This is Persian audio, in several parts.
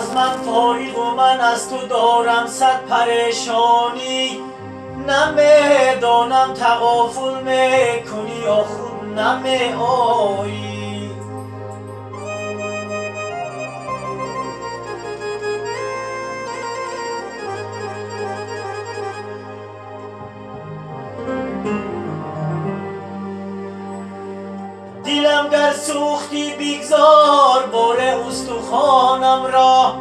از من فارغ و من از تو دارم صد پریشانی. نمیدانم تغافل میکنی یا خود نمیایی. دیلم گر سوختی بگذار بار استخوانم را،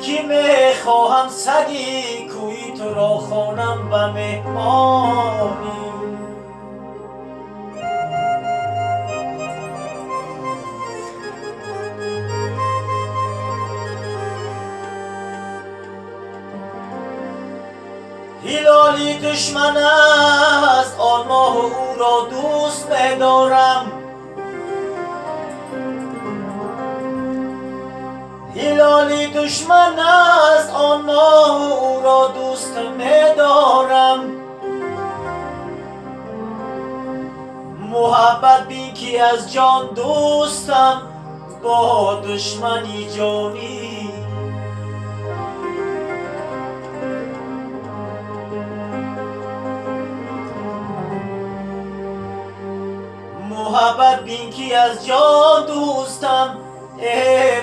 که میخواهم سگی کوی تو را خوانم به مهمانی. هلالی دشمن است آن ماه او را دوست می‌دارم. هلالی دشمن است آن ماه او را دوست می‌دارم. محبت بین که از جان دوستم با دشمنی جانی. محبت بین که از جان دوستم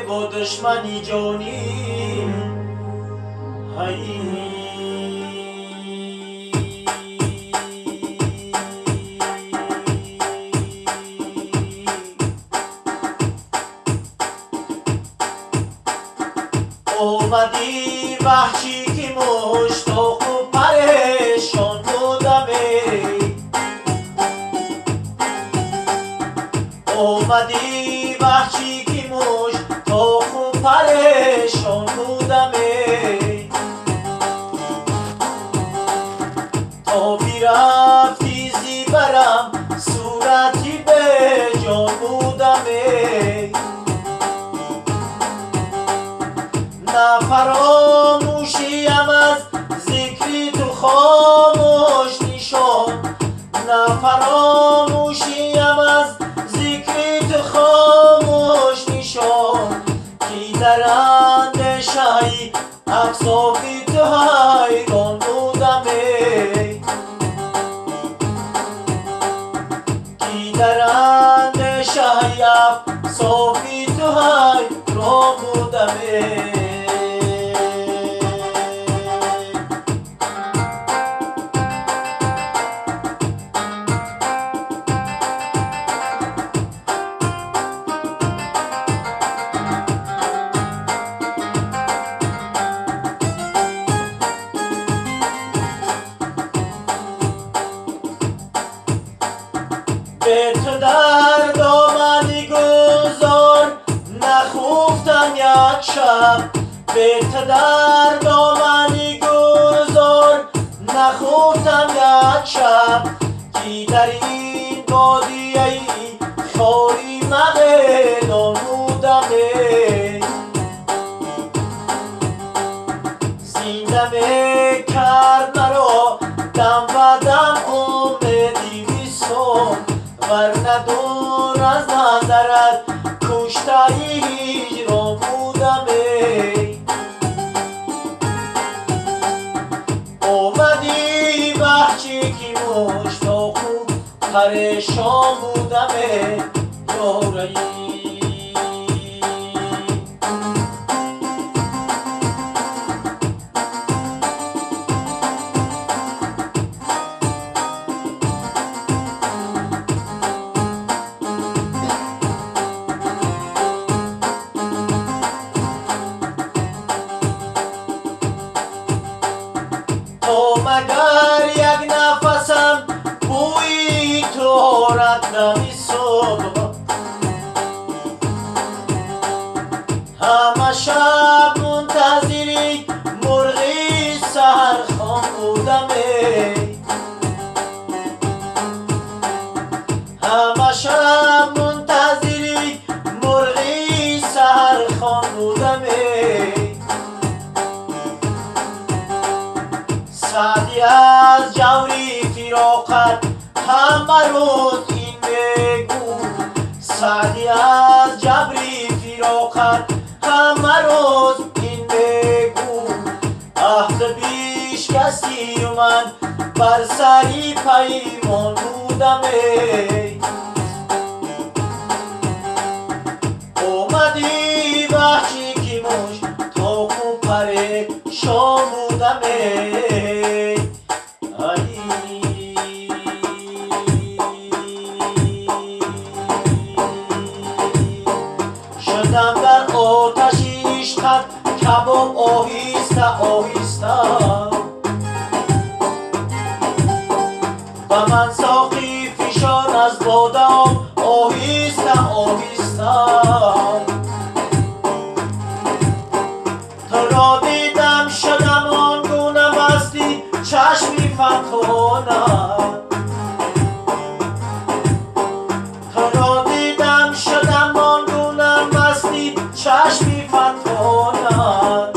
با دشمنی جانی. اومدی وحشی که مشتاق و پریشان بودمی. اومدی وحشی که مشتاق و پریشان بودمی. تا بیرفتی زیبرم صورتی به جان بودمی. نه فراموشیم از ذکری تو خاموش نشان. نه فراموشیم از ذکری تو خاموش نشان. که در اندیشه‌ی افسافی تو حیران بودمی. که در اندیشه‌ی افسافی تو حیران بودمی. به تو در دامنی گذار نخفتم یک شب. به تو در دامنی گذار نخفتم یک شب. که در این بادیه خاری مغیلان بودمی. زنده میکرد مرا دم و دم امیدی وصال. ورنه دور از نظرت کشته هجران بودمی. اومدی وحشی که مشتاق و پریشان بودمی. یارایی تو مگر یک نفسم بوی تو آرد دمی صبح. همه شب منتظری مرغی سحرخوان بودمی. همه شب منتظری مرغی سحرخوان بودمی. سعدی از جوری فراقت همه روز این بگو. سعدی از جبری آخر همه روز این بگو عهد بیش کسی و من بر سری پیمان بودم اومدی وحشی که موش تا خون پریشان بودم شدم در آتشیش خط کباب آهسته آهسته و من ساقی فشار از بادم آهسته آهسته تو را دیدم شدم آنگونه مستی چشمی فتانه تو را دیدم شدم آنگونه مستی چشمی فتانه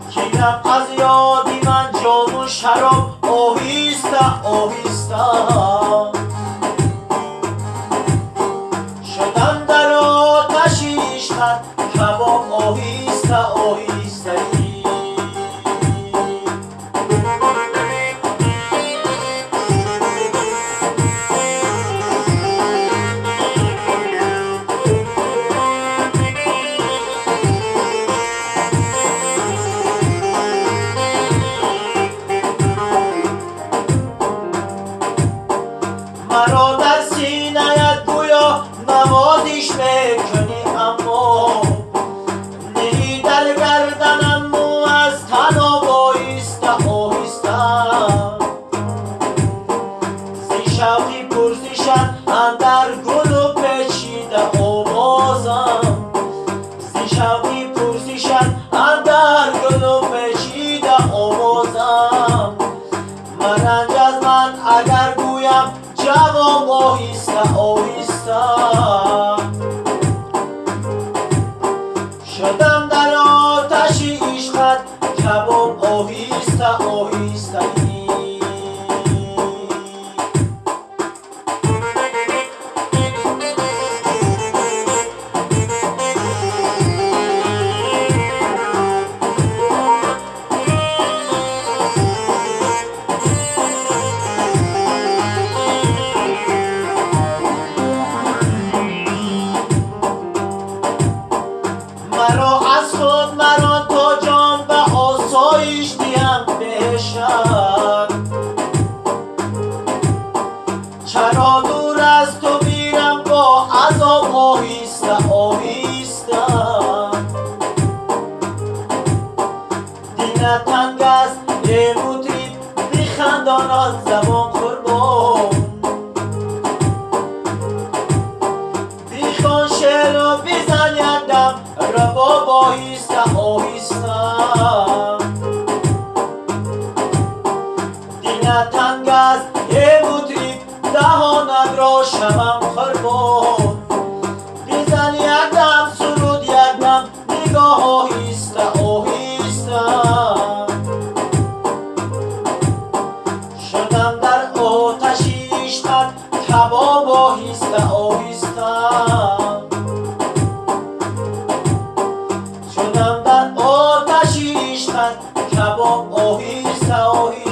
گیرم از یادی من جام و شراب آهسته آهسته شدم در آتشیش خط کباب آهسته آهسته مرا در سینه‌ات گویا نوازش میکنی اما نهی در گردنم و از تناب آهسته آهسته زی شوقی پرسشت اندر گل و پیچیده آوازم زی شوقی پرسشت اندر گل و پیچیده آوازم مرنج از من اگر گویم جواب آهسته آهسته شدم در آتش عشقت کباب آهسته آهسته مرا از خود مران تا جان به آسایش دیم بشد چرا دور از تو میرم با عذاب آهسته آهسته دینت تنگ است ای مطرب بخندان از زبان قربان بخوان شعر و بزن یدم رباب آهسته آهسته دینت تنگ است ای مطرب دهانت را شوم قربان بزن یدم سرود یدم نگاه آهسته آهسته شدم در آتش عشقت کباب آهسته آهسته شدم در آتش عشقت کباب آهسته آهسته